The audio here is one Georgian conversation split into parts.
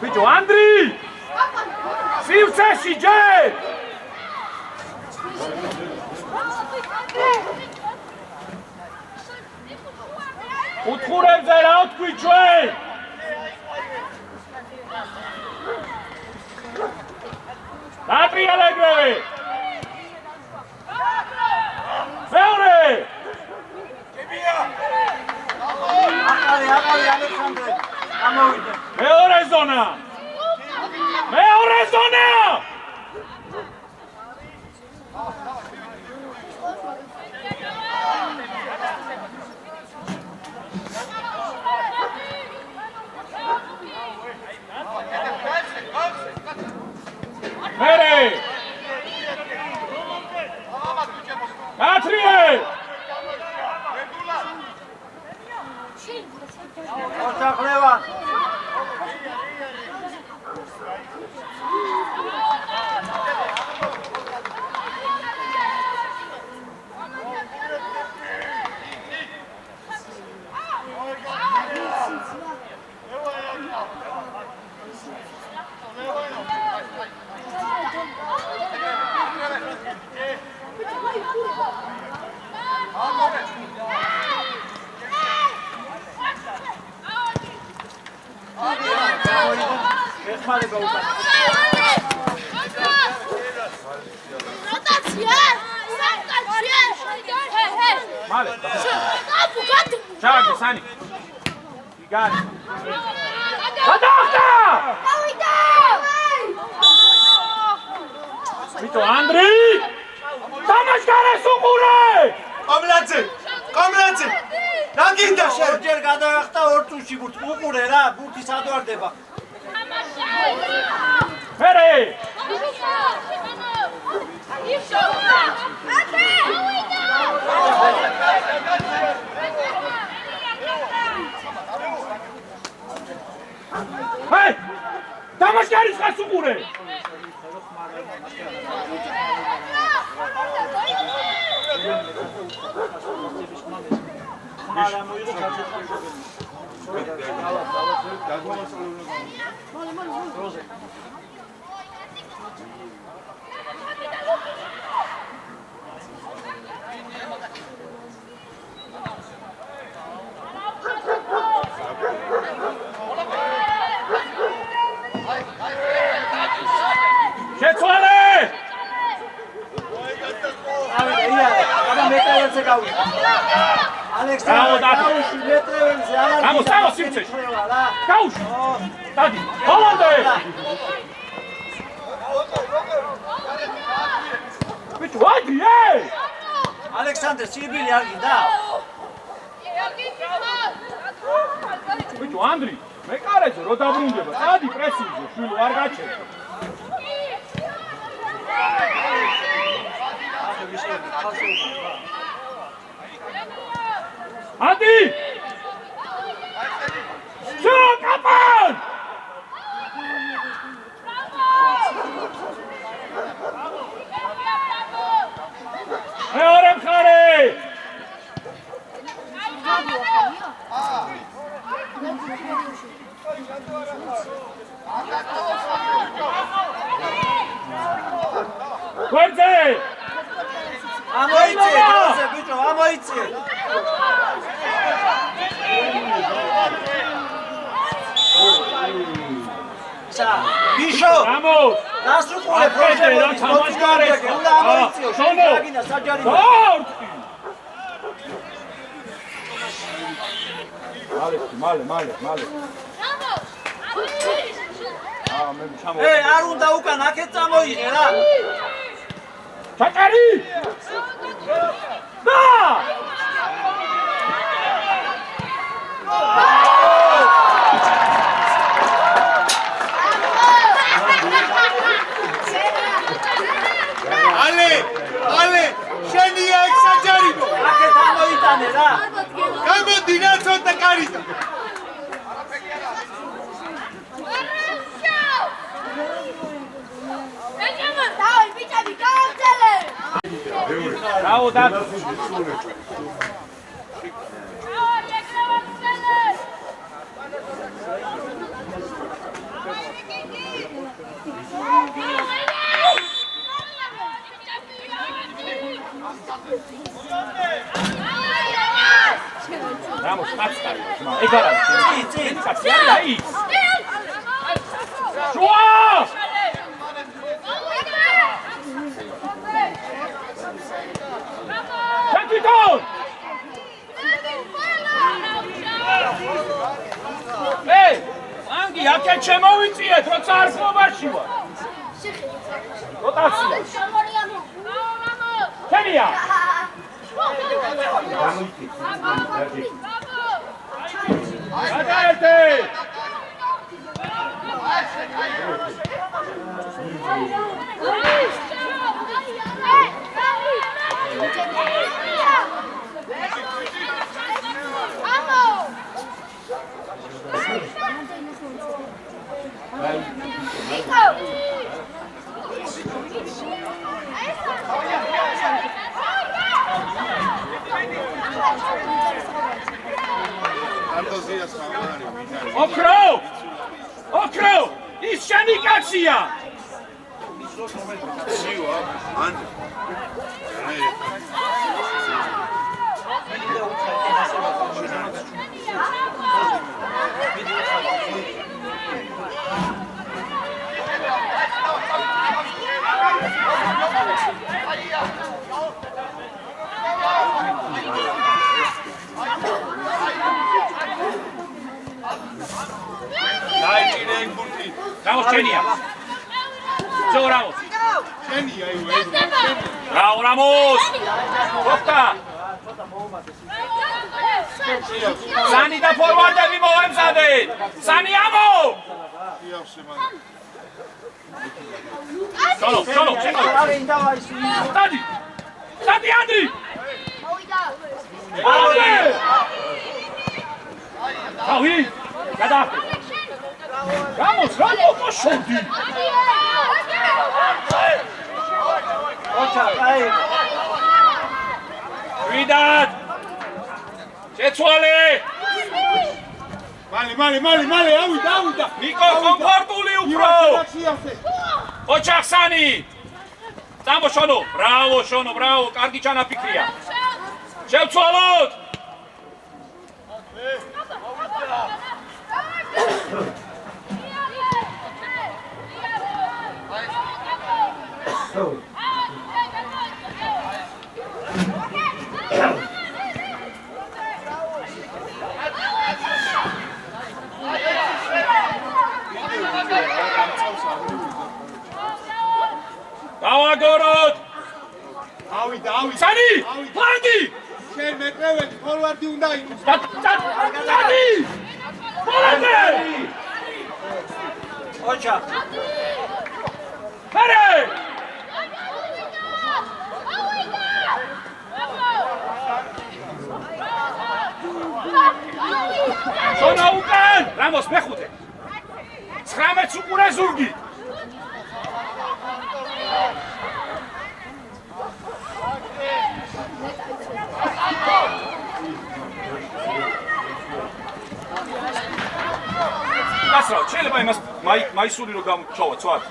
Bicho, Andri! Sivceši, džet! Utkuremze, ra otkuj čuej! Natri, Alegre! Feure! Meore zona! Meore zona! Mere! Katrie! Očakleva! Čaki, Sani. Igani. Zadahta! Vito, Andri! Tamaškare suqure! Qomladze! რა გინდა შენ? ორჯერ გადაახტა ორ წუთში ბურთი. უყურე რა, ბურთი სად ვარდება? მერე! ჰეი! დამაშკარის ხას უყურე! მარა მოიღო გაჩერდა. შეცვალე! მეტრეველზე გავიდა. ალექსანდრე, გაუში მეტრეველზე, არა. გამო, სიმცეში. გაუში. დადი, ჰოლანდე. ბიჭო, ვადი, ალექსანდრე, სიბილი არ გინდა? ბიჭო, ანდრი, მეკარეზე რო დაბრუნდება, დადი პრესინგზე, შვილო არ გაჩერდა. Adi! Shoot, Kapan! Meorem Khare! Kwente! Amoitse, bicho, amoitse. Sa, bicho. Vamos. Dasukule project, რა თამაშგარეს. უნდა amoitse, შეგაგინა საჯარი. მალე. მე არ უნდა უკან აქეთ წამოიღე რა. ჩაკარი! და! Ale, შენია ეგ საჯარიმო. აქეთ ამოიტანე რა. გამოდი რა ცოტა კარიდან. დავი ბიჭები, გავამცელე. რაო და Ramos, კაცკარი, ეგ არა. წი, კაცი არის აი. შუა! ჩაკიტონ! ეი, ანგი, აქეთ შემოვიწიეთ, როცა არხმობაში ვარ. როტაცია. შენია. გადაერთე! ოქრო! ის შენი კაცია! Ramos, Chenia. Zo, Ramos. შენია იო ეგ. Bravo, Ramos. Costa. Sani da forwardები მოემზადეთ. Sani amo. Solo, არი დავაი სი. Stadi. Stadi Andri. მოვიდა. Aui. Გადაახტე. Ramos, Ramos, შოდი. ოჩა, აი. ვიდად. შეცვალე. მალე, ავიდა. ნიკო, კომფორტული უფრო. ოჩახსანი. წამო შონო. Bravo, შონო, bravo. კარგი ჩანაფიქრია. შევცვალოთ. დავაგოროთ. ავიდა. სანი! ფლანგი! შენ მეტრეველი ფორვარდი უნდა იყოს. სანი! ფლანგე! ოჩა. მერე! შონა უკან! რამოს მეხუთე. 19 უყურე ზურგი. გასრავ, შეიძლება იმას მაისური რო გამჩოვა, ცვათ.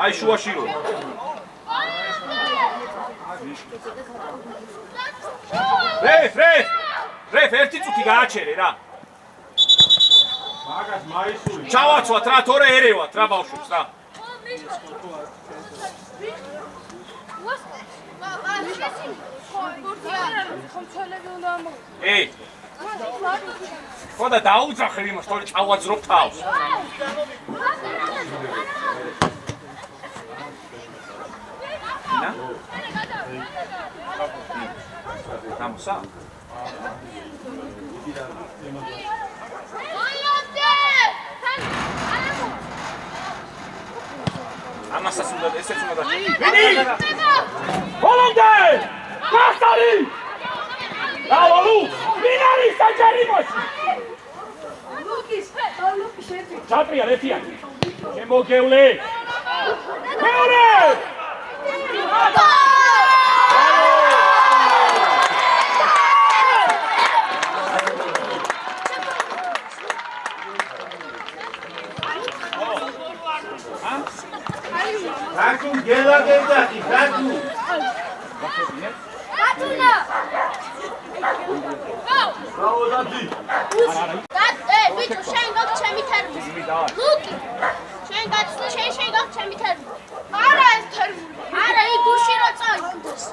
აი შუაში რო. რეფ, ერთი წუთი გააჩერე რა. მაგას მაისური. ჩავაცვათ რა, თორე ერევათ რა ბავშვებს რა. ეი. ხო და დაუძახე იმას, თორე წავაძრობ თავს. ნა? ხსა? ამასაც უნდა ესეც უნდა დაჭი. ვინი? ბოლონდე! გასტარი! დავალუ! ვინ არის საჯარიმოში? ჩატრია რეთიანი. შემოგევლე. მეორე! Rakun gela gedati, rakun. Ratuna! Bravo dadi. Bicho, შენ გაქ ჩემი თერმი. ლუკი. შენ გაქ ჩემი თერმი. არა ეს თერმი. არა, იქ გუში რო წაიგდეს.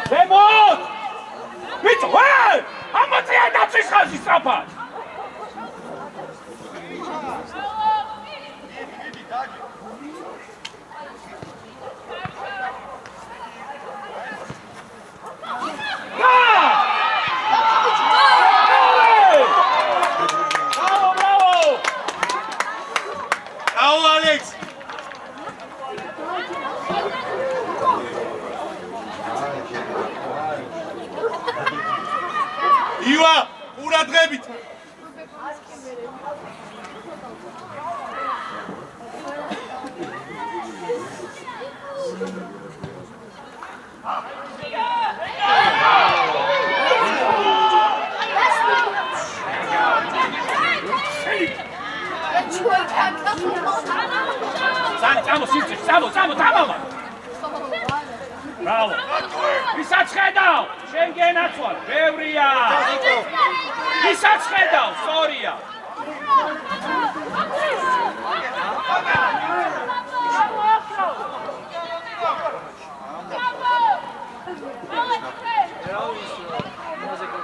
ზემოთ! ბიჭო, ამაზე არ დაწვის ხაზი სწრაფად. ივა, ყურადღებით. Samo, sivče, samo, tamo! Bravo! Visač ხედავ! შენ გენაცვალ, ბევრია! Visač ხედავ, სორია!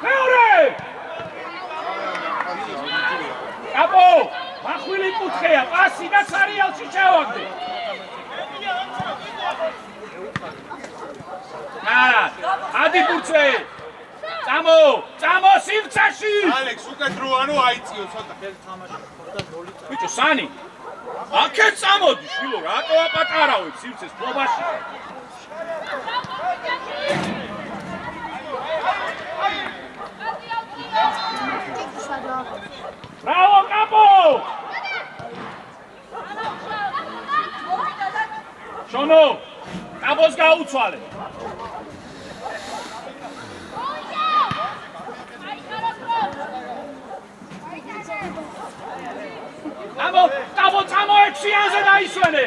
მეორე! აბო! მახვილი კუთხეა, პასი და ცარიალში ჩავაგდე! ადი ბურცე! წამო სივცაში! ალექს უკეთ რო ანუ აიწიო ცოტა. ბიჭო, სანი! აქეთ წამოდი, შვილო, რატო აპატარავებ სივცეს ფლობაში? ბრავო, კაპო! შონო, კაპოს გაუცვალე! წამო ექვსიანზე დაისვენე!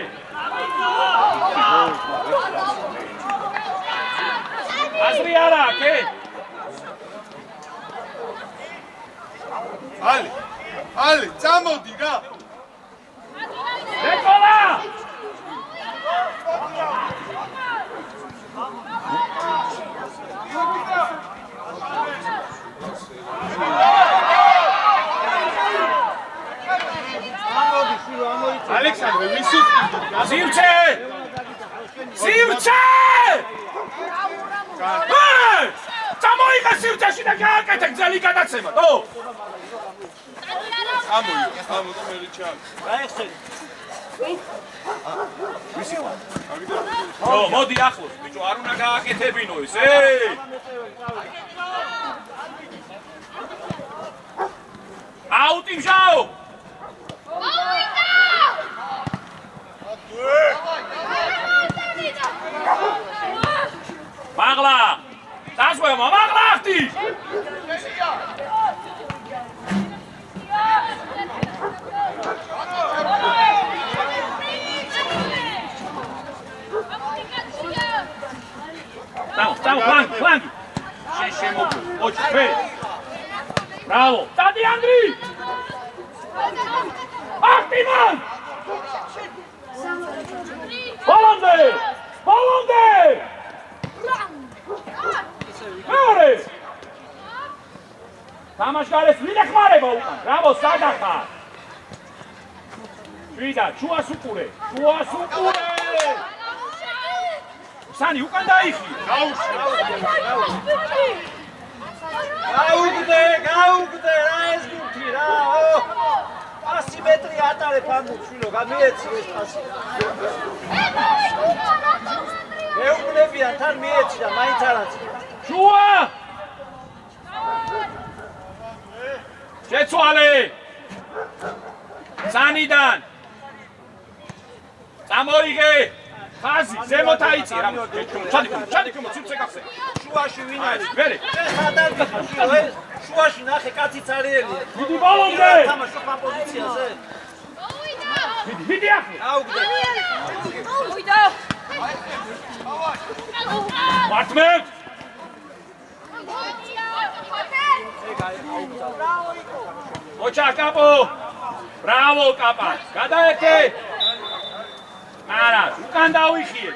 აზრი არა აქ, ალი, წამოდი რა! რეკოლა! ალექსანდრე, ვისუქი! სივცე! წამოიღე სივცეში და გააკეთე გზელი გადაცემა, თო? წამო და მე ჩავ. ვისი ხარ? მოდი ახლოს, ბიჭო, არ უნდა გააკეთებინო ეს, აუტი მჟაო! მაღლა! დასვევა, მაღლა ხდი! Stavo, flanchi! Scemo, oggi, bravo! Dadi Andri! Artiman! Bolonde! მეორე! თამაშგარეს ვინ ეხმარება უკან? ბრავო, სადახარ! ვიდა, შუას უყურე. სანი უკან დაიხი. გაუგდე რა ეს გუთი რა. 100 მეტრი ატარებ ამ შვილო, გამიეცი ეს პასი. მეუგდებიან თან მიეცი და მაინც არაცი. შუა! შეცვალე! სანიდან! წამოიღე! ხაზი, ზემოთ აიწი რა. ჩადი კომო, ცივცე გახსე. შუაში ვინ არის? ვერი. შუაში ნახე კაცი წარიელი. მიდი ბოლომდე. თამაშობ ამ პოზიციაზე. მიდი ახლა. გაუგდე. მართმე! ოჩა კაპო! ბრავო კაპა! გადაერთე! არა, უკან დავიხიე.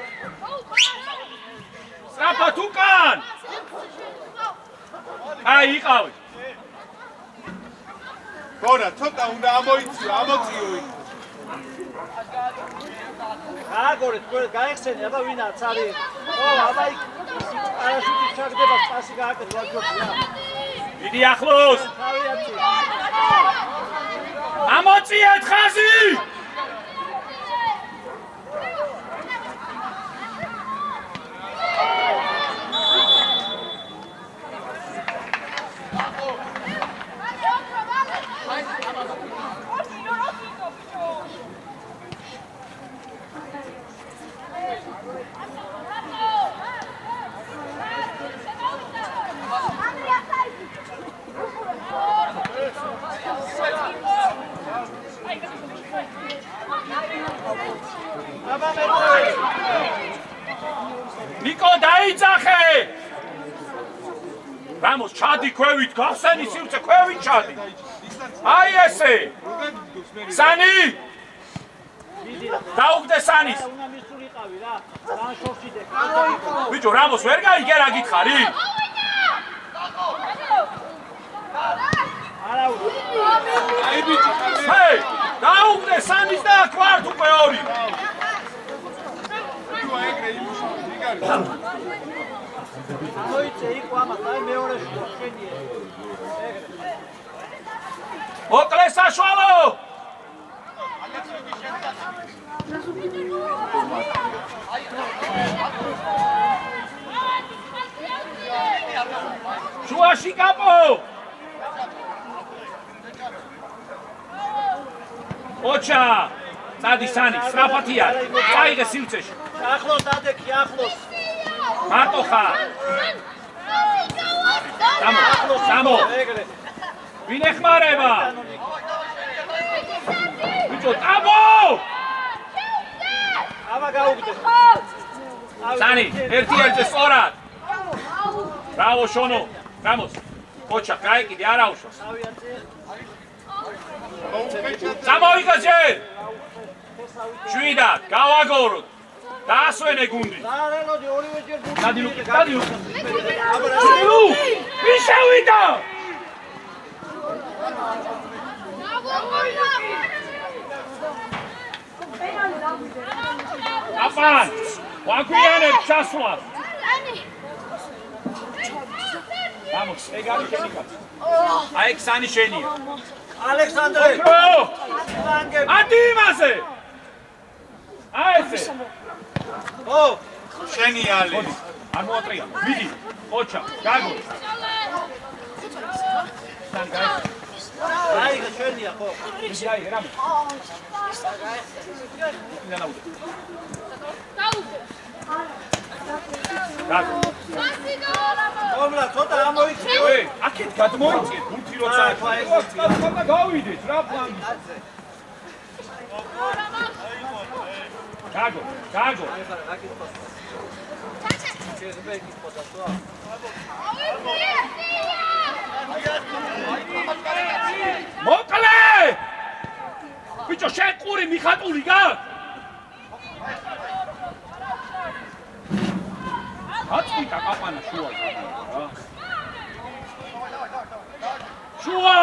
სწრაფად უკან! აი, იყავი. გორა, ცოტა უნდა ამოწიო იქ. გააგორეთ, გაიხსენე, აბა ვინაც არის. აბა იქ არაშუთი ჩაგდება, პასი გააკეთე, ვაჯობია. მიდი ახლოს! თავიანთი. ამოწიეთ ხაზი! ნიკო დაიძახე! რამოს ჩადი ქვევით, გახსენი სივრცე ქვევით ჩადი. აი ესე! სანი! დაუგდე სანის! უნდა მისულიყავი რა. რა შორშიდე. ბიჭო, რამოს ვერ გაიგე რა გითხარი? არა უნდა. აი ბიჭი, ჰეი! დაუგდე სანის და აქ ვართ უკვე ორი. ეგრე იმუშავე, იგარი. მოიწე იქ ამას, აი მეორე შუა შენიე. მოკლე საშუალო! შუაში კაპო! ოჩა! წადი სანი, სწრაფათია. წაიღე სივრცეში. ახლოს დადექი, ახლოს. მარტო ხარ. სამო. ეგრე. ვინ ეხმარება? ბიჭო, ტაბო! აბა გაუგდე. სანი, ერთ-ერთი სწორად. ბრავო შონო. რამოს. ოჩა, გაიგე, არა უშავს. წამოიღე ჯერ. შვიდად, გავაგოროთ. დაასვენე გუნდი. დაარელოდი ორივე ჯერ გუნდი. დადი ლუკი. ვინ შევიდა? აპან, ვაგვიანებ ჩასვლას. გამოს, ეგ არის შენი კაცი. აი ეგ სანი შენია. ალექსანდრე. ადი იმაზე. აი ესე. ო, შენი ალი. არ მოატრია. მიდი. ოჩა, გაგო. სანი გაი. აი შენია ხო? მიდი აი რამე. ნანაუდე. გაგო. ომლა ცოტა ამოიწე. ე, აქეთ გადმოიწიეთ, გუნდი როცა ახლა გავიდეთ რა პლანი. გაგო. მოკლე! ბიჭო, შენ ყური მიხატული გაქვს? აწყვიტა კაპანა შუა. შუა!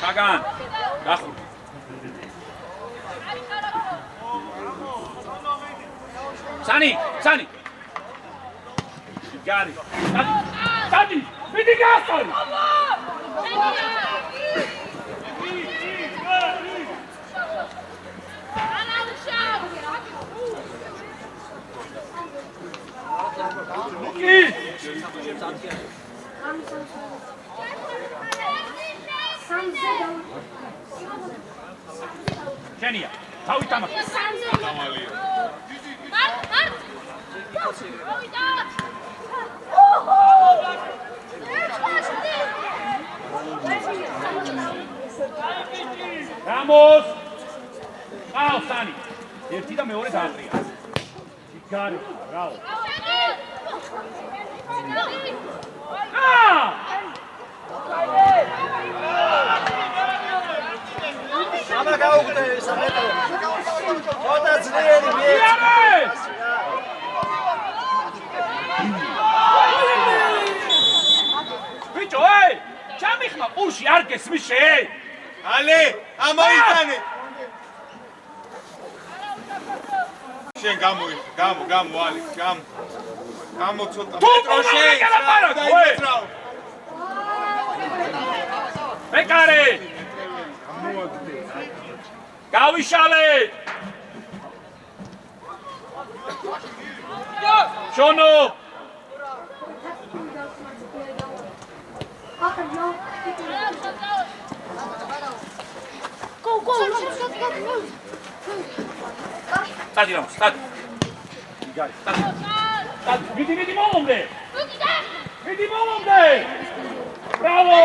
ჩაგან. გახურდი. Sani! Gari. Sani! Vidi Gaston! Luki! Kenya, თავი თამაში. Ramos! Bravo, Sani! ერთი და მეორე დაატრია. გარი, ბრავო. აბა გაუგდე სამეტრო. ხოდა ძლიერი მიეწ. ბიჭო, ჩამიხმა ყურში არ გესმის შე? ალე, ამოიტანე. შენ გამო ალი, გამო ცოტა მეტრო შენ. მეკარე! გავიშალე! შონო! Go! Stadi Ramos, stadi. Gari, stadi. Vidi momomde! Vidi momomde! Bravo!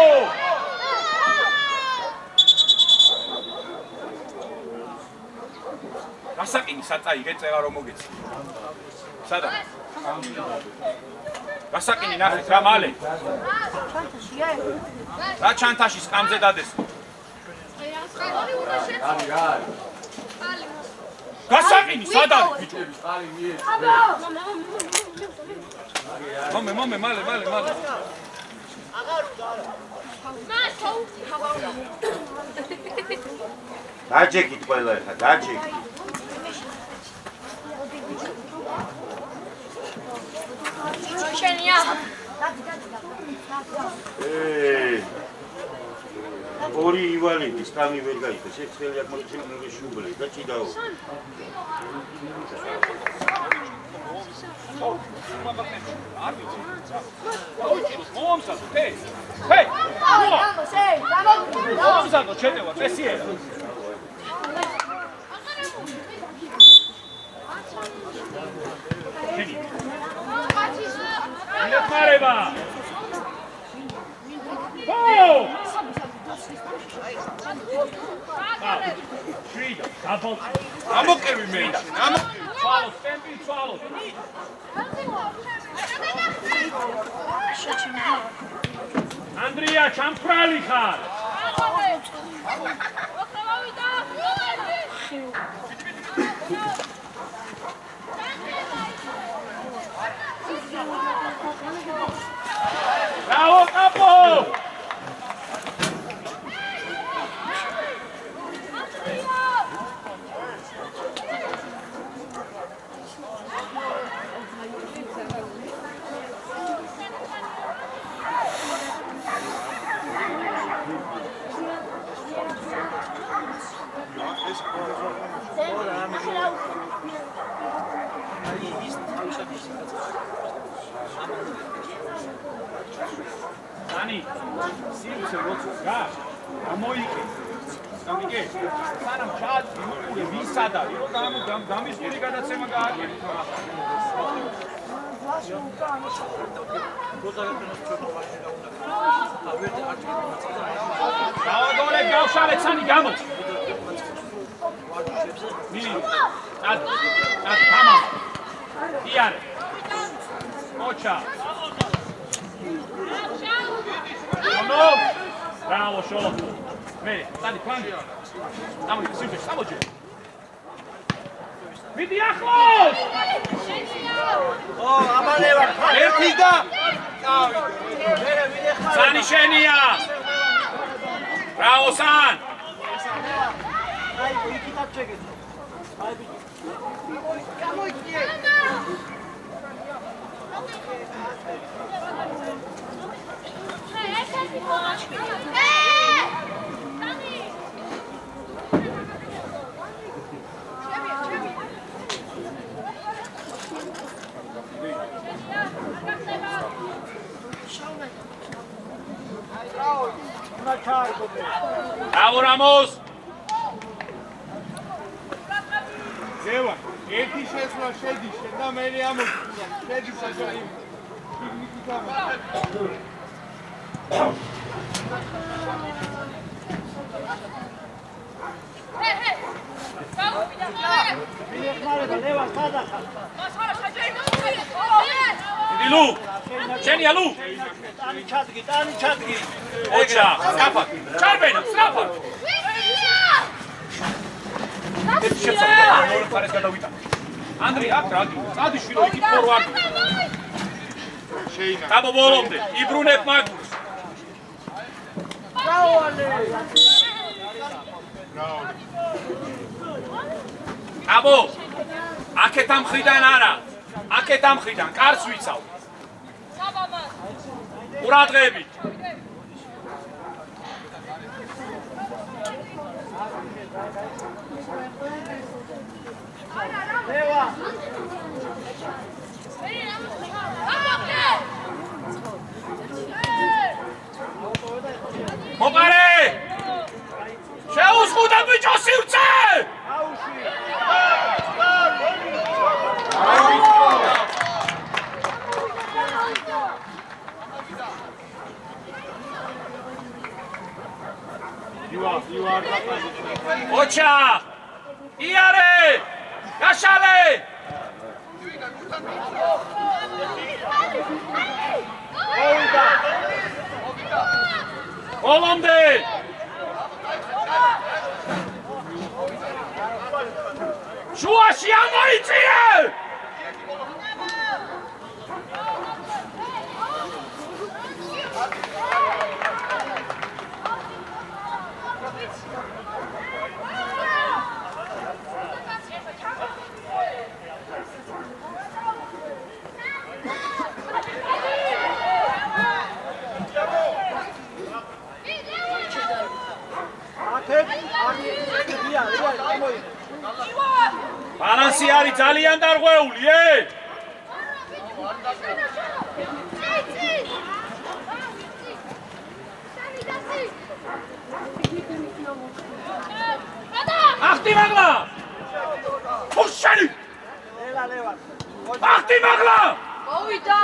გასაყინი საწაიღე წევა რომ მოგეცი. სადა? გასაყინი ნახეთ რა მალე. რა ჩანთაში სკამზე დადეს. გასაყინი სად არის ბიჭო? მომე მალე. დაჯეკით ყველა ხა, დაჯეკით. შენია. ორი ივალები სკამი ვერ გაიხეს, ეს ხელი აქ მოწმული შუბლი და ჭიდაო. მომსადო, ჰეი! მომსადო, ჩეტევა, წესიერა. მიყარება. შვიდა, დაბალ. ამოკევი მე. ცვალოს, ტემპი ცვალოს. ანდრია, ჩამქრალი ხარ. Bravo, capo! Sani, სიუცე როცა გა, ამოიყე. გამიგე? სანამ ჩააწვი უყურე ვისად არის, რომ დამისწული გადაცემა გააკეთე. გავაგონე გავშალეთ სანი გამოც. მილი. ად თამამ. იარე. მოჩა. Bravo, Sciolo. Bene, dai, flanchi. Andiamo, sempre, stiamoci. Vedi Achlos! Oh, amaleva. ერთიდა. Bene, vedi Achlos. Sani Scenia. Bravo, Sან! აი, იქითაც შეგეძლო. აი, ბიჭი. გამოიქიე. Bravo Ramos! ზევა, ერთი შესვლა შედის და მე ამოდი. შედის საჯარი. Ლუ! შენია ლუ! ტანი ჩადგი. ოჩა, სწრაფად. ჩარბენა, სწრაფად. ეს შეცდომა ნორ ფარეს გადავიტან. ანდრე აქ რაგი? წადიშვილო იქით ფორვარდი. შეინა. დაბო ბოლომდე, იბრუნებ მაგურს. აბო, აქეთ ამ მხრიდან არა. აქეთ ამ მხრიდან კარს ვიცავ. ყურადღებით. ლევა. მოყარე! შეუსხუდა ბიჭო სივრცე! აუში. ოჩა! იარე! გაშალე! ბოლომდე! შუაში ამოიწიე! ბალანსი არის ძალიან დარღვეული, ახტი მაგლა! ფუშანი! ლევა. ახტი მაგლა! მოვიდა!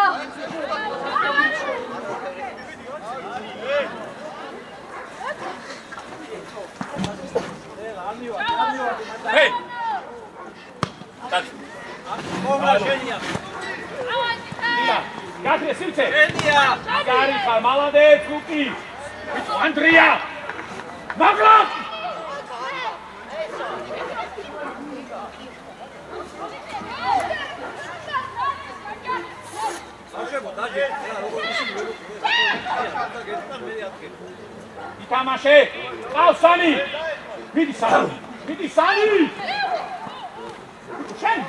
ჰეი! მომლა შენია. გაგრე სივრცე! შენია. გარი ხარ, მალადეც ლუკი! ბიჭო, ანდრია! მაგლა! ითამაშე! ყავს სანი! მიდი სანი! მიდი სანი! შენ!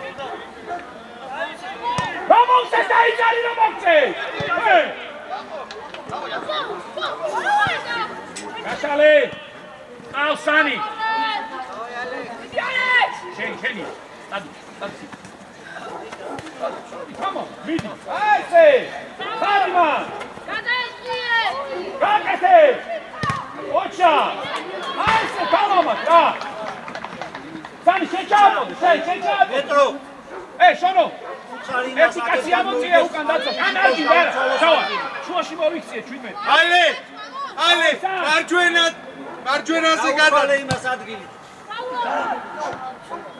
გამომცე დაიჭარი რომ მოგწე! გაშალე! ყავს სანი! შენი! სტადი! Come on, მიდი! აი ესე! ხარიმა! გაკეთე! ოჩა! აი ესე გამომაც რა! სანი შეჭამოდე, შეჭამოდე! მეტრო. შონო! ერთი კაცი ამოწია უკან დაცო, კან არ გინდა რა! ჩავა! შუაში მოვიქციე 17. ალე! მარჯვენაზე გადა. ალე იმას ადგილი.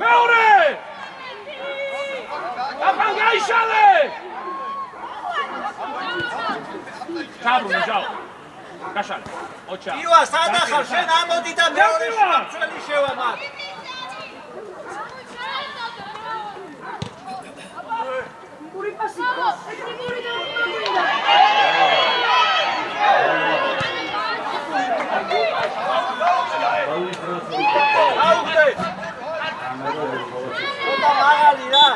მეორე! აბა გაიშალე! ჩაბრუნე ჯაო. გაშალე. ოჩა. ივა, სადა ხარ? შენ ამოდი და მეორე შევწველი შევამარ. Uri pasiko, ekrimuri da urinda. აუგდე. ოდა მაგალი რა.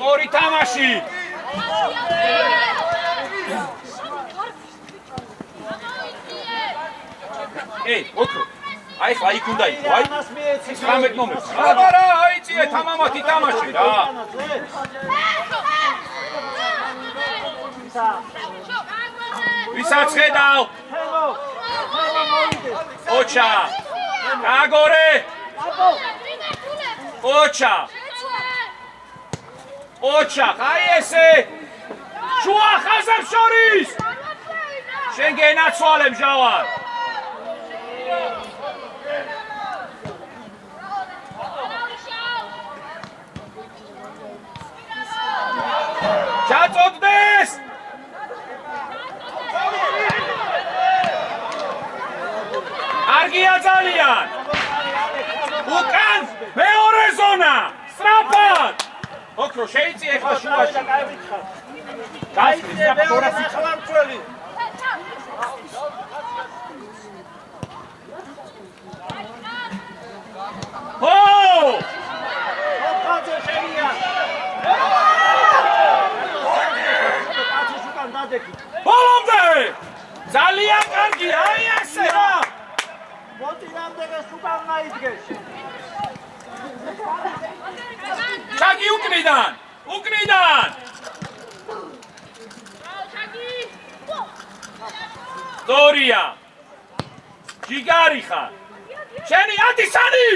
ორი თამაში. ოქრო. აი ხა იქ უნდა იყო, აი. 19 ნომერი. არა, აიწიე თამამათი თამაში რა. ვისაც ხედავ? ოჩა. გაგორე. ოჩა. ოჩა, აი ესე. შუა ხაზებს შორის. შენ გენაცვალე მჟავარ. ჩაწოდდეს! კარგია ძალიან! უკან მეორე ზონა! სწრაფად! ოქრო შეიწიე ახლა შუაში. გაიწიე მეორე ნახევარმცველი. ო! ოქროზე შენია. ბოლომდე! ძალიან კარგი, აი ესე რა! მოდი რამდენს უკან მაიდგეს. ჩაგი უკნიდან! უკნიდან! დორია! ჯიგარი ხარ! შენი ატისანი!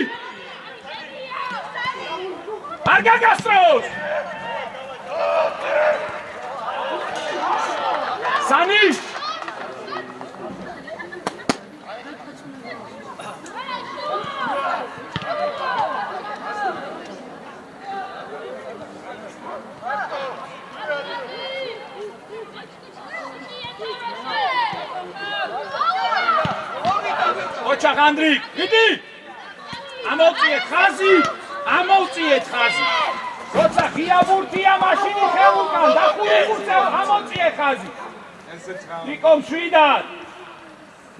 არ გაგასწროს! სანი! ოჩა განდრიკ, გიდი! ამოვწიეთ ხაზი! ამოვწიეთ ხაზი! როცა ღიაბურთია მაშინი ხელუკან დახური გუწევ ამოვწიეთ ხაზი! ნიკო მშვიდად!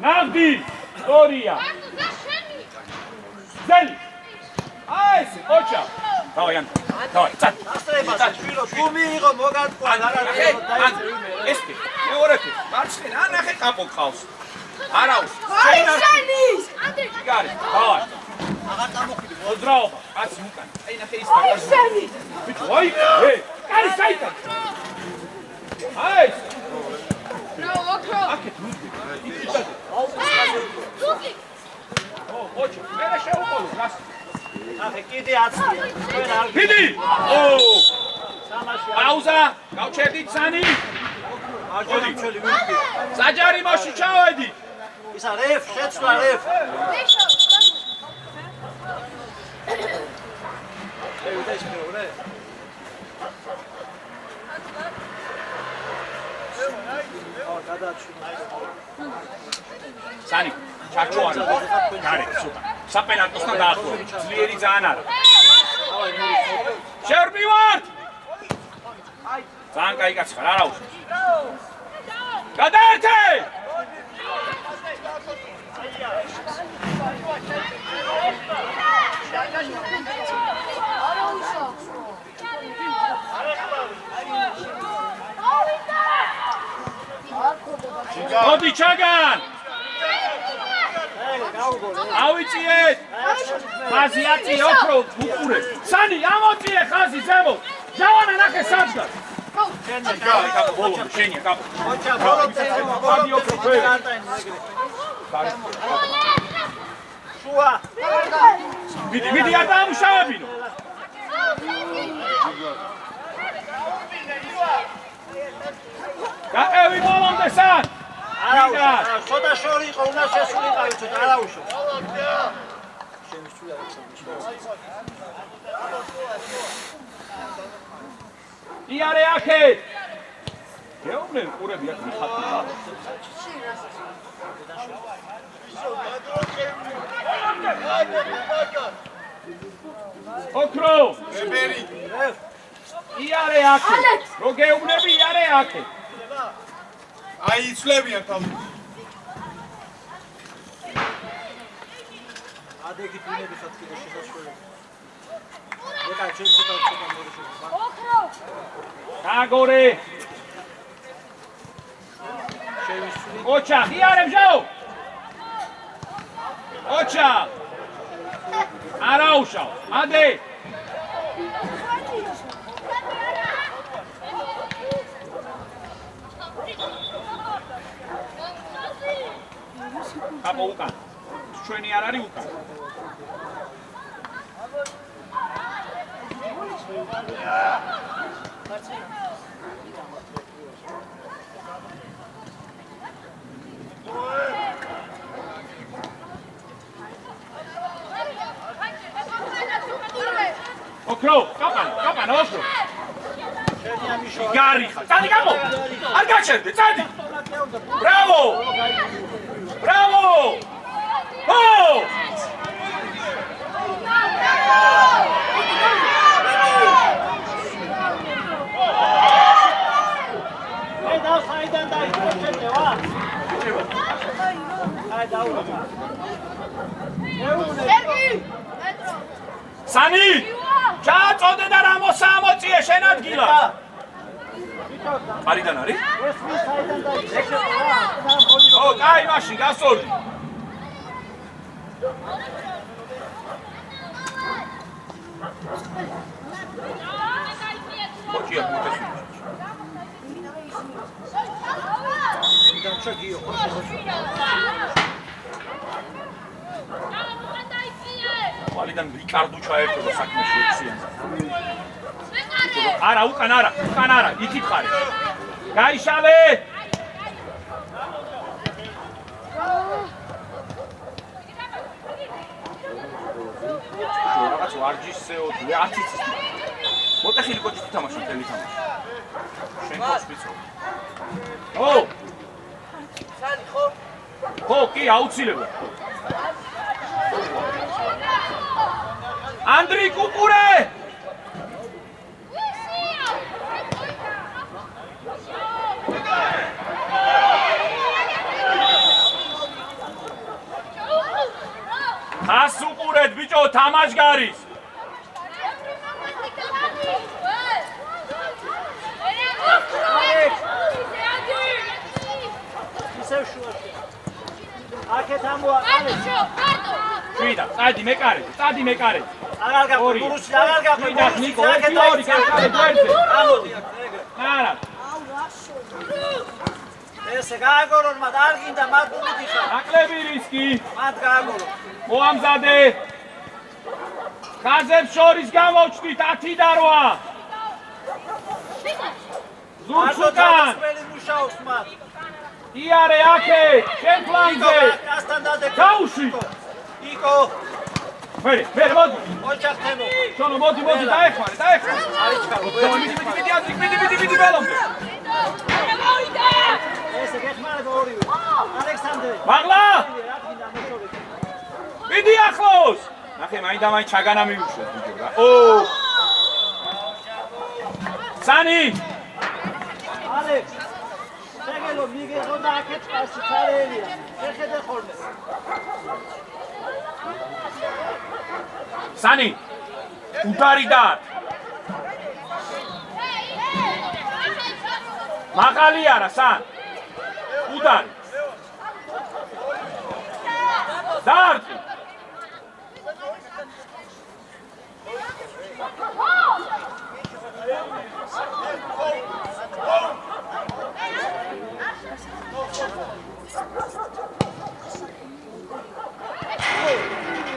ნავდი! დორია! ზელი! აი ესე, ოჩა! დავაი ანტო, დავაი, წად! ასრება შვილო, თუ მიიღო მოგატყვა რა ესკე, მეორეთი, მარცხენა, ანახე კაპო ყავს. არაუს, აი შენის! ჯიგარი, დავაი. აღარ წამოხვიდე. მოძრაობა, კაცი უკან. აი ნახე ის აი შენის! ბიჭო, აი, კარი საიტან. აი ეს. რა ოქრო! აკეთ რუდი. იცით? თუკი! ოჩა, მე შეუყოლო, გას. ახე კიდე აცდია. თქვენ არ გიდი! ო! სამაში პაუზა, გავჩერდით სანი. აჯერი ჩვენი ვიდი. საჯარიმოში ჩავედი. ისა რეფ, შეცვლა რეფ. ევდეში მეორე. სანი, ჩარჩოანი. გარე, ცოტა. საპენალტოსთან დაახლოებით. ძლიერი ძალიან არა. შერბივართ! ძალიან კაი კაცი ხარ, არა უშავს. გადაერთე! არა უშავს. მოდი ჩაგან! ავიწიეთ! ხაზი აწი ოქრო უყურე. სანი, ამოწიე ხაზი ზემოთ. ჯავანა ნახე საჯგარ. კაპო ბოლომდე შენია კაპო. ოჩა ბოლომდე ხაზი ოქრო ფერი. შუა. მიდი არ დაამუშავებინო. გაყევი ბოლომდე სან. არა უშო, ცოტა შორი იყო, უნდა შესულიყავი ცოტა, არა უშო. იარე აქეთ. გეუბნები ყურები აქ მიხატება. ოქრო! ებერი. იარე აქე. რო გეუბნები იარე აქე. აი იცვლებიან თავს. ადეგით ვინებისაც კიდე შესაძლებელი. ეკა შეიძლება მოხრო. გაგორე. შევისვი. ოჩა, იარე მჟაო. ოჩა. არაუშავ. ადე. აბა უკან. ჩვენი არ არის უკან. ოქრო, კაპანა, ოქრო. შენია მიშო. გარიხა. წადი გამო. არ გაჩერდე, წადი. ბრავო! ბრავო! ო! ე და საიდან დაიწყება? აი დაულა. სანი! ჩაწოდე და რა მოსამოწიე შენ ადგილა. არიდან არის? ეს მის საიდან დაიწყება? ო, კაი, მაშინ გასწორდი. ოჩია გუთეს. ჩაგიო. ვალიდან რიკარდო ჩაერთო საქმეში ექციანს. არა, უკან არა, იქით ხარ. გაიშალე. რაღაც ვარჯიშეო, არც იცის. მოტეხილი კოჭი თამაში მთელი თამაში. შენ ხოს ვიცო. ო! სანი ხო? ხო, კი, აუცილებლად. ანდრი კუკურე! ხას უყურეთ, ბიჭო, თამაშგარის. ისევ შუაში. აქეთ ამოაყალე. შვიდა, წადი მეკარე. აღარ გაყვი, გურუსი აღარ გაყვი. შვიდა, ნიკო, ერთი ორი კაკალე გვერდზე. ამოდი აქ, ეგრე. არა. ესე გააგორონ მათ არ გინდა მათ უკითი ხარ. აკლები რისკი. მათ გააგორონ. მოამზადე. ხაზებს შორის გამოჩნდით 10 და 8. ზურგსუკან. წველი მუშაობს მათ. იარე აქე, შენ ფლანგზე. ასთან დადეკ. გაუშვი. იკო. მე მოდი. ოჩახთემო. შონო მოდი დაეხმარე. მიდი ბელომდე. ესე გეხმარება ორივე. ალექსანდრე. მაღლა. რა გინდა მოწოდე. მიდი ახლოს. ნახე, მაინდა-მაინც ჩაგანა მიუშვეს ბიჭო რა. ო! სანი! ალექს. შეგელო მიგეღო და აქეთ პასი წარელია. შეხედე ხოლმე. სანი! უდარი და მაღალი არა, სან. უდარი. დარტყი.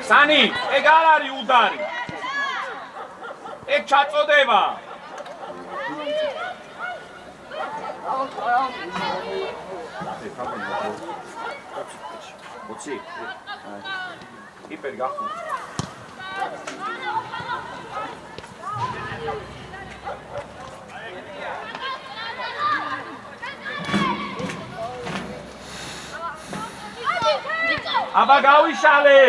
სანი, ეგ არ არის უდარი. ეგ ჩაწოდება. მოცი. იპერი გახო. აბა გავიშალე.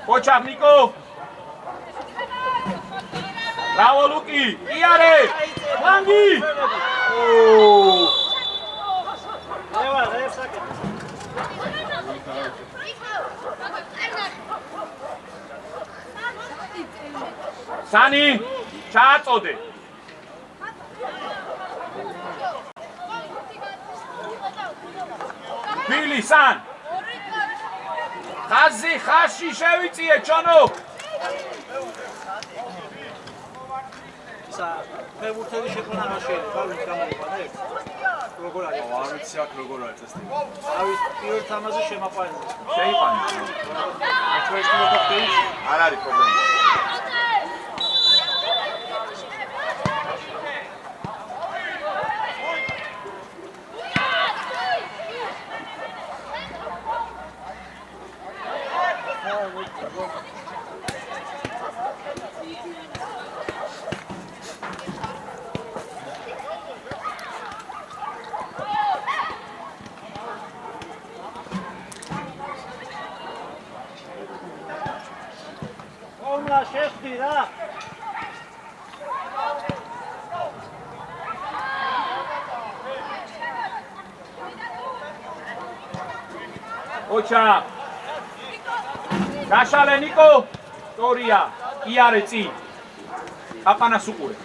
ოჩახ ნიკო. ბრავო ლუკი იარე ფლანგი ლევან რევსაკეთ სანი ჩააწოდე ბილი სან ხაზი ხაში შევიწიე ჩონო ფეხბურთელი შექმნა არ შეიძლება თავის გამარჯვება და როგორ არის არ ვიცი აქ როგორ არის ეს ტიპი ავი პირველ თამაშზე შემაყვანე შეიყვანე ერთერთი მოხდები არ არის პრობლემა შეხვდი რა ოჩა გაშალე ნიკო სტორია იარე წი აპანას უყურე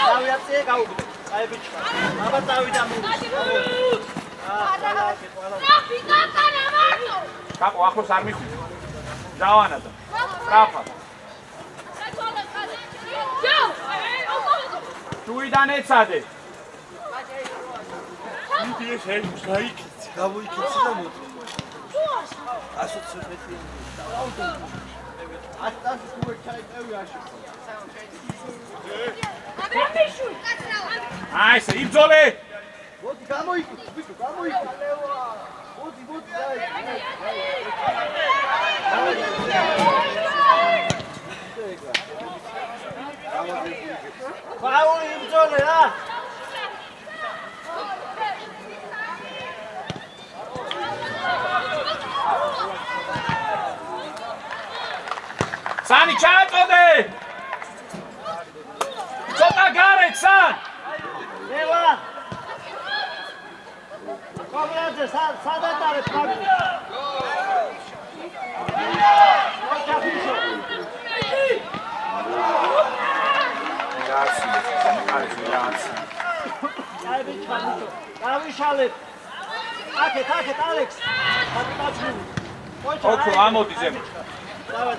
დავიაწე გაუგდე აი ბიჭკა აბა წავიდა მუს კაპო ახლოს არ მიხვი ჯავანა და სტრაფა შუიდან ეცადე მიდი ეს გაიქიცი გამოიქიცი და მოდი 120 მეტრი ატას თუ ჩაიწევი აში აი ესე იბძოლე მოდი გამოიქიცი ბიჭო გამოიქიცი მოდი დაი ფაული იბძოლე რა სანი ჩააწოდე ცოტა გარეთ სან ლევა კომრადზე სადატარე ფაგუ აი ბიჭო დავიშალებ აკეთ ალექს პატიჩნი ოქრო ამოდი ზემო დავა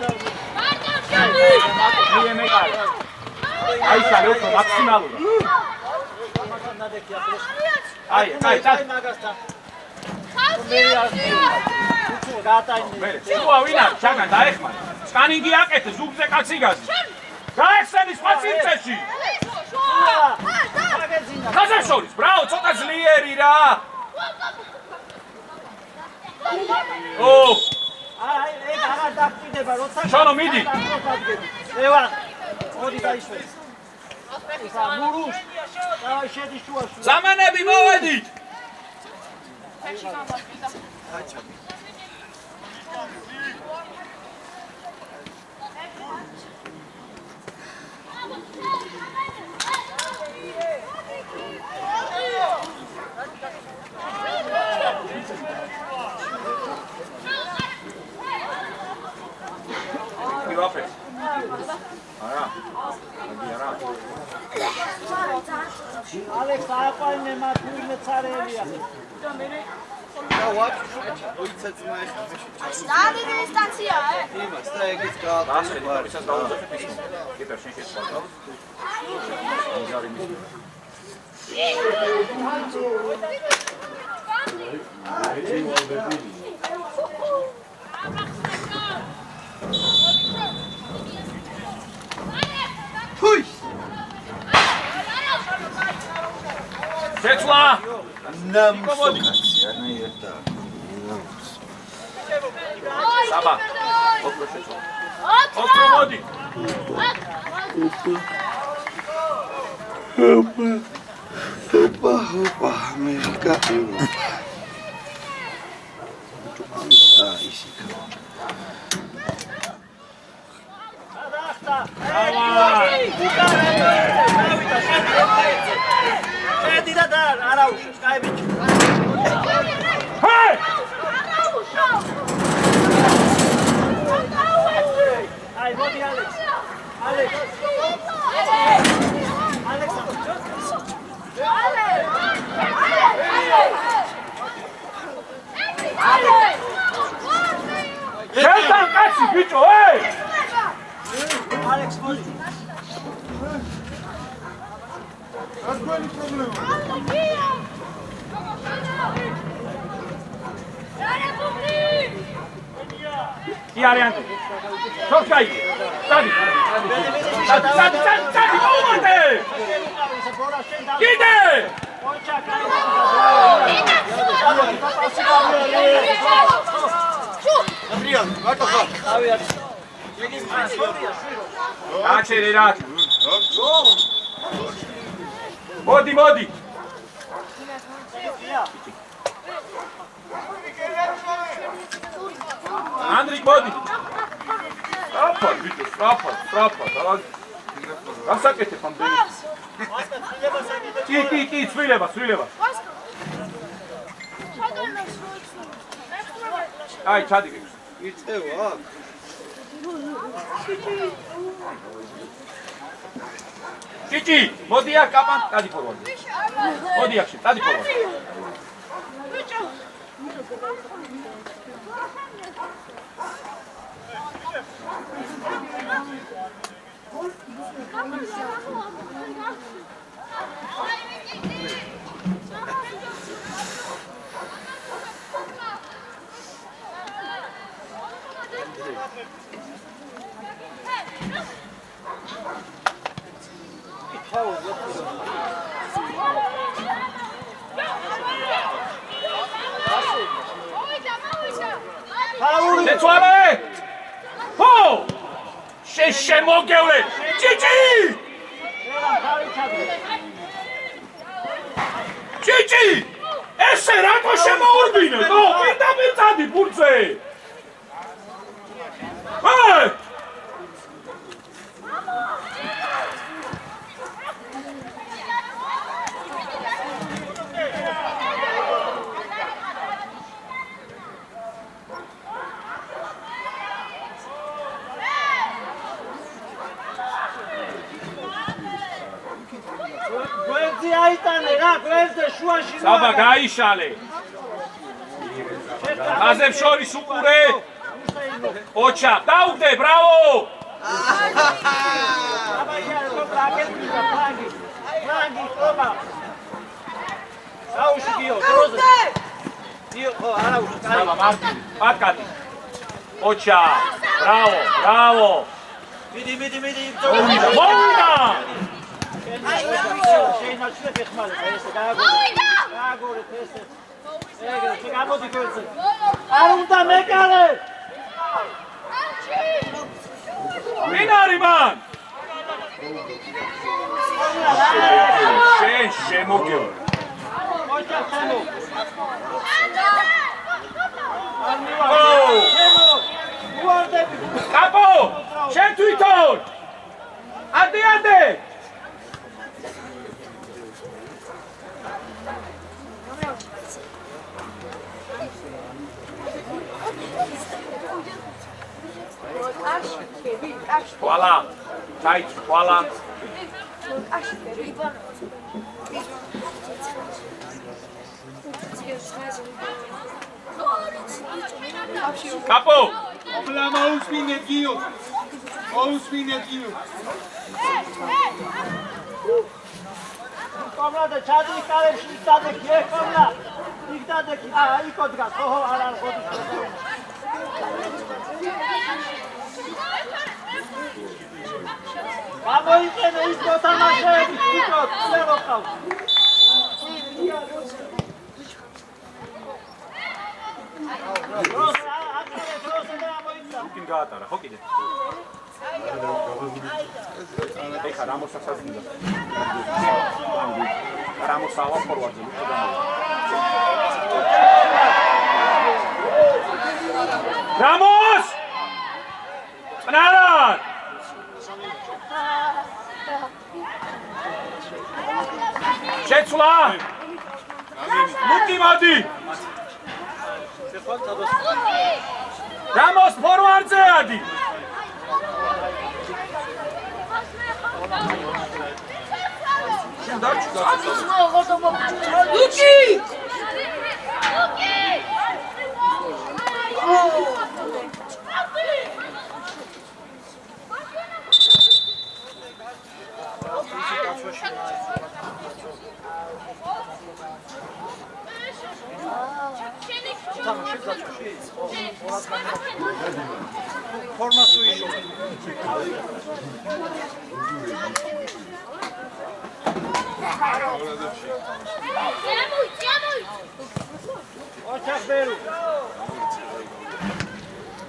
მie მეკარე აი შალე ოქრო მაქსიმალურად აი მაგასთან მე შუა ვინა ჩაგან დაეხმარ სკანინგი აკეთე ზუგზე კაცი გაზი გაეხსენი სხვა წინწეში ხაზაშორის ბრავო ცოტა ძლიერი რა ო აი ეგ აღარ დაგჭირდება როცა შონო მიდი ლევან მოდი დაიშვე ისა მურუს და შედი შუაში ზამანები მოვედით ალექს აყვანე მათუინე ცარელია და ვაკ უიცეთ მაიხ დადი დისტანციაა იმას და ეგის გააკეთე ასეთი თავისას დაუძახე პისმო კიპერ შენ შეცვალ ამჟარი მის თუი შეცვლა ნამსოკაცი ანაერტა საბა ოქრო შეცვლა ოქრო მოდი ოპა მე გაიო ისიქა არაუშავს, კაი ბიჭო. ჰეი! აი, მოდი ალექს. ალექს. შენთან კაცი ბიჭო, ეი! ალექს მოდი. რა თქვენი პრობლემა? კი არიანტი. შორშაი. წადი. წადი, მომატე! კიდე! ოჩა კაი. აბრიან, მარტო ხარ. ავიარ. გაჩერე რა. მოდი, მოდი. ანდრიკ მოდი. აფა, ბიჭო, აფა. გასაკეთებ ამდენი. კი, ცვლილება. აი, ჩადი. იწევა აქ. ჭიჭი, მოდი აქ კაპან, დადი ფორვარდი. მოდი აქ, დადი ფორვარდი. შეცვალე! ჰო! შემოგევლე! ჭიჭი! ჭიჭი! ესე რატო შემოურბინე? ნო, პირდაპირ წადი ბურთზე! ჰეი! გვერდზე აიტანე რა, გვერდზე შუაში რა. საბა გაიშალე. აზებ შორის უყურე. ოჩა, დაუგდე, ბრავო! აბა ია, რაკეტი და ფლანგი. ფლანგი ყობა. საუში გიო, დროზე. გიო, ხო, არაუში, კაი. საბა მარტინი, პატკატი. ოჩა, ბრავო. მიდი. მოვიდა! შეინარჩუნე ფეხმალე, ესე გააგორეთ ესე. ეგრე, შეგამოდი გვერდზე. არ უნდა მეკარე. ვინ არის მან? შენ შემოგევლე. ოჩა თემო. კაპო! შენ თვითონ! ადე! Voila! Tight, voila! Capo! Mousminet Gio! კომლადა ჩადრი კალებში დადექი, კომლა. იქ დადექი. იქო დგას, ხო, არ ხოდი. გამოიყენე ის მოთამაშეები, თვითონ წლერო ყავს. Putin გაატარა, ხო კიდე? ეხა რამოსაც ასწინდა. რამოსავა ფორვარდზე უფრო გამოვა. რამოს! წნარად! შეცვლა! ლუკი მოდი. რამოს ფორვარდზე ადი. ლუკი!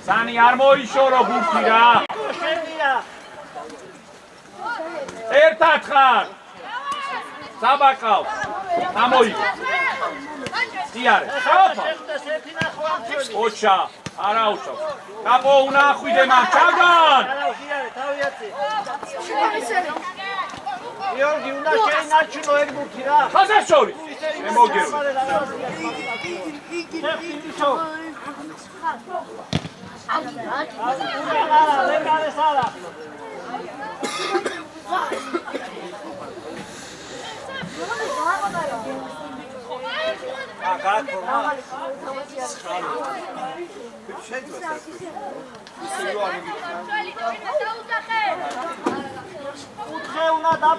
სანი არ მოიშორო ბურთი რა. ერთად ხარ. საბაკავ. ამოიღო. დიარე. ხაფა. ოჩა, არა უშავს. კაპო უნდა ახვიდე მან ჩაგან. გიორგი უნდა შეინარჩუნო ეგ ბურთი რა. ხაზარ შორის. შემოგერო.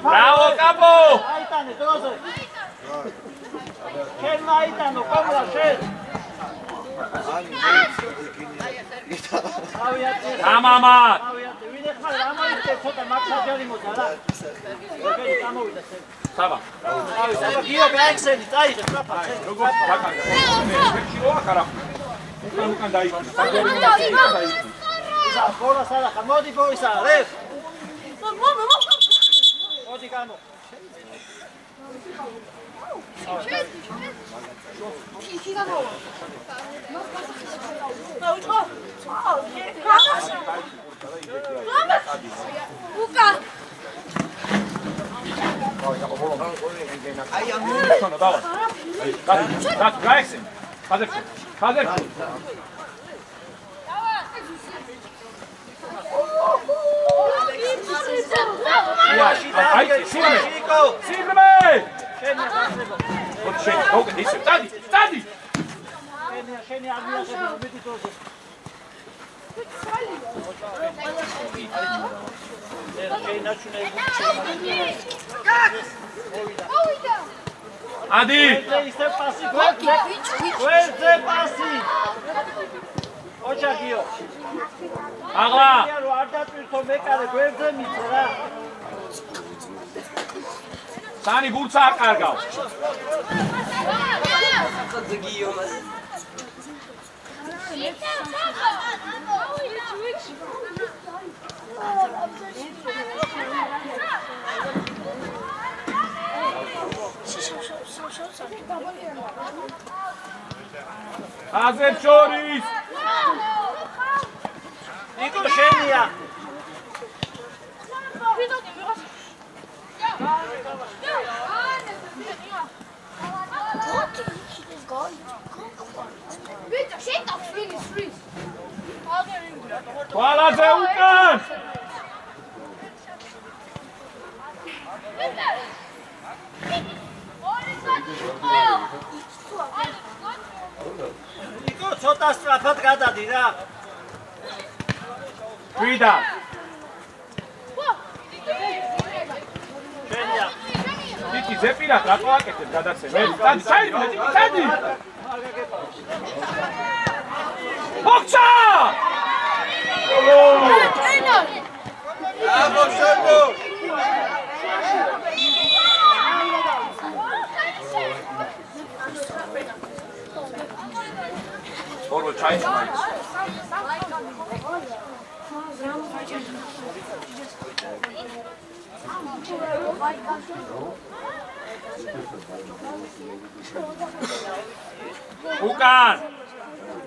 Bravo, capo! აიტანე დროზე. ხელმა აიტანო, კომლა შენ. გამამად! ვინ ეხმარ ამოიწე ცოტა მაქსაჯარი მოდა რა. როგორი გამოვიდა შენ. საბა. აბა გიო გაექსენი, წაიღე სწრაფად. როგორ დაკარგა? შიოა ხარა. უკან დაიწყო. ისა ბოლა სალახა, მოდი ბოისა, რეს. მოდი გამო. Adi! Guarda passi! Ocha Gio. Agla! Guarda tu mekare guarda mitra. Sani burtsa არ კარგავს. აზერ შორის ნიკო შენია თვალაზე უკან ნიკო ცოტა სწრაფად გადადი რა გვიდა შენია თითი ზეპირად რატო აკეთებ გადაცემ მე დადი ჩაიდგინე თითი დადი ბოქსა Bravo, Shoko! ორ ჩაიჭმა უკან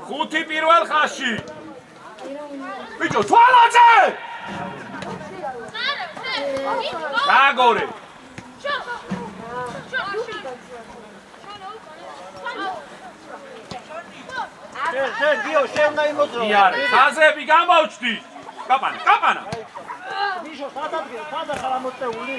ხუთი პირველ ხაზში ბიჭო თვალაძე გაგორე შენ გიო შენ უნდა იმოძრო. იარე, ხაზები გამოჩდი. კაპანა. მიშო სადა ხარ ამოწეული?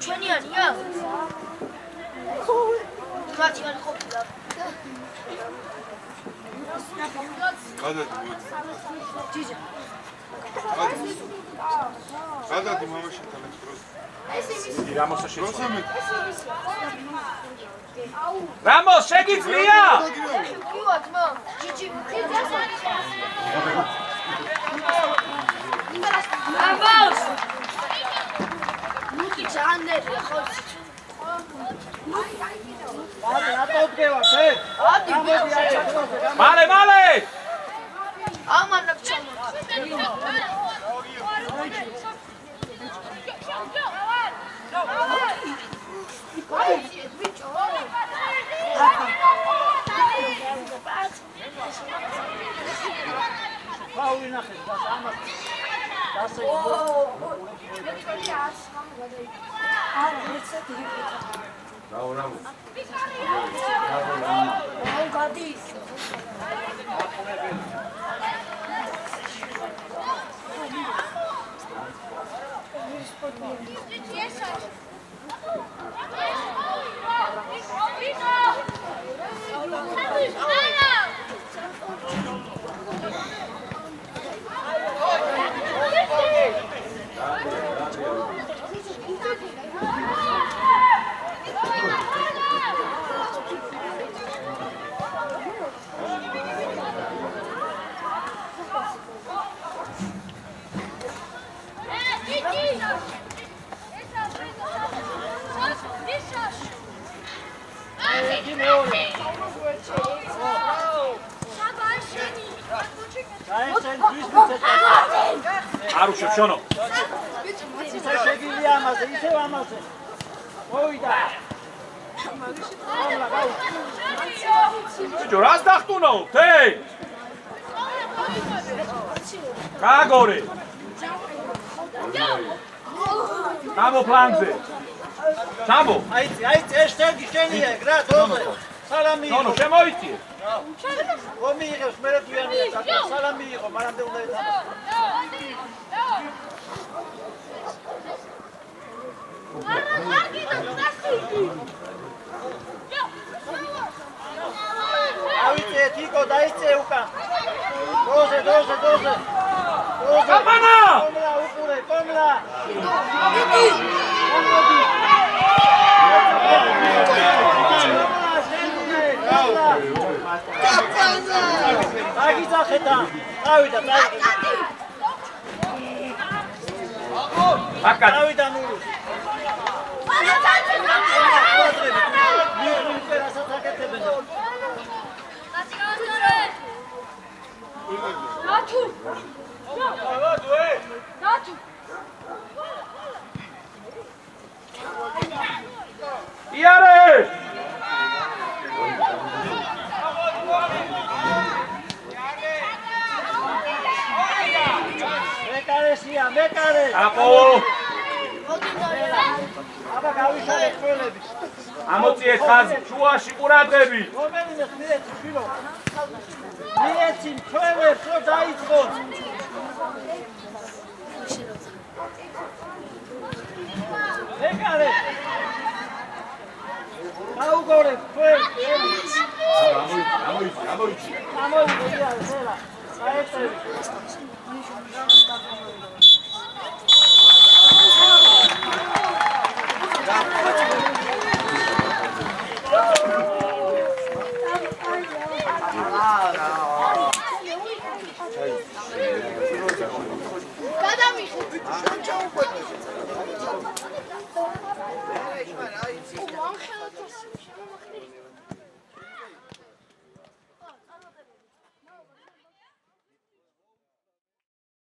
ჩვენიანია? მათიანი ყოფილა. გადადი მამაშენთან ეს დროს. რამოსა შეცვალა. რამოს შეგიძლია? გიო ძმა. ჯიჯი. რამოს. ნუკი ჯანდერია ხო? რატო დგევა შე? მალე! ამან ნახჩამო. ფაული ნახე და ამას დასე არუშევ შონო. ისე შეგიძლია ამაზე, ისევ ამაზე. მოვიდა. ბიჭო, რას დახტუნო? თე! კაგორე. გამო ფლანგზე. ჩამო. აიცი, ეს შენი შენია, გრა დოზე. სალამი. ნონო, შემოიწიე. ომი იღებს, მე რთვიანია, სალამი იყო, მანამდე უნდა ეცადა. ავიწე, თიკო, დაიწე უკან. დოზე. კაპანა! კომლა, უყურე, კომლა. აგიძახეთა, ავიდა, აკა. ავიდა ნური. იარე! მეკარე. აპო! აბა გავიშალე წველები. ამოწიეთ ხაზი, შუაში ყურადღები. რომელიმე მიეცი შვილო. მიეცი წველებს რო დაიწყოთ. მეკარე. გაუგორე წველებს. ამოიწია ზელა. საერთოდ ვამხელოთ შემომახტი